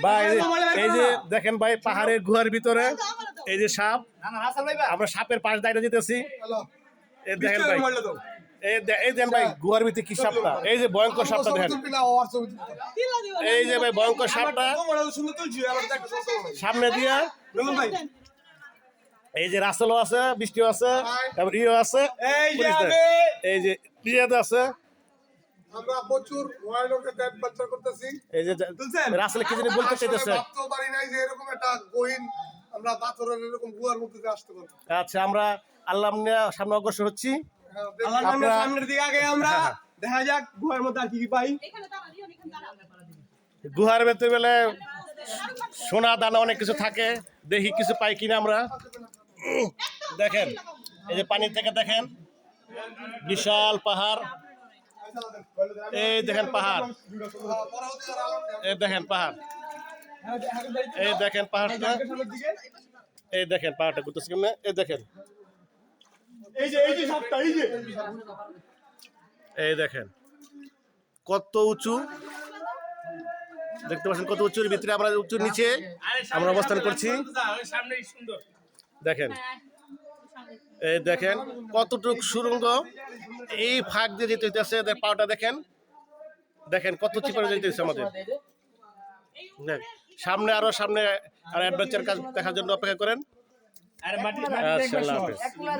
ভাই এই যে দেখেন ভাই পাহাড়ের গুহার ভিতরে এই যে সাপ, আমরা সাপের পাশ দাঁড়িয়ে যেতেছি। এই দেখেন ভাই, এই দেন ভাই গুহার ভিতরে কি সাপটা, এই যে ভয়ঙ্কর সাপটা দেখেন, এই যে ভাই ভয়ঙ্কর সাপটা সামনে দিয়া। এই যে রাসেলও আছে, বৃষ্টিও আছে, তারপর ইও আছে, এই যে প্রিয়াদ আছে। আমরা প্রচুর ওয়াইল্ডকে দেন বাচ্চা করতেছি। এই যে রাসেল কি জানি বলতে চাইতেছে। ভাবতে পারি নাই যে এরকম একটা গহীন আমরা পাথরের এরকম গুহার মধ্যে দিয়ে আসতে পারবো। আচ্ছা, আমরা আল্লাহ নিয়ে সামনে অগ্রসর হচ্ছি। আল্লাহ নামের সামনের দিকে আগে আমরা দেখা যাক গুহার মধ্যে আর কি কি পাই। গুহার ভেতরে বেলে সোনা দানা অনেক কিছু থাকে, দেখি কিছু পাই কিনা আমরা। দেখেন এই যে পানির থেকে দেখেন বিশাল পাহাড়, এই দেখেন পাহাড়, এই দেখেন পাহাড়, এই দেখেন পাহাড়টা, এই দেখেন পাহাড়টা ঘুরতেছে কেমনে, এই দেখেন, এই দেখেন কত উঁচু, দেখতে পাচ্ছেন কত উঁচুর ভিতরে আমরা, উঁচুর নিচে আমরা অবস্থান করছি। দেখেন এই দেখেন কতটুক সুড়ঙ্গ, এই ফাঁক দিয়ে যেতে হইতেছে, পাওটা দেখেন, দেখেন কত চিপারে যেতে হচ্ছে আমাদের। সামনে আরো সামনে আর অ্যাডভেঞ্চার কাজ দেখার জন্য অপেক্ষা করেন। আচ্ছা, আল্লাহ হাফেজ।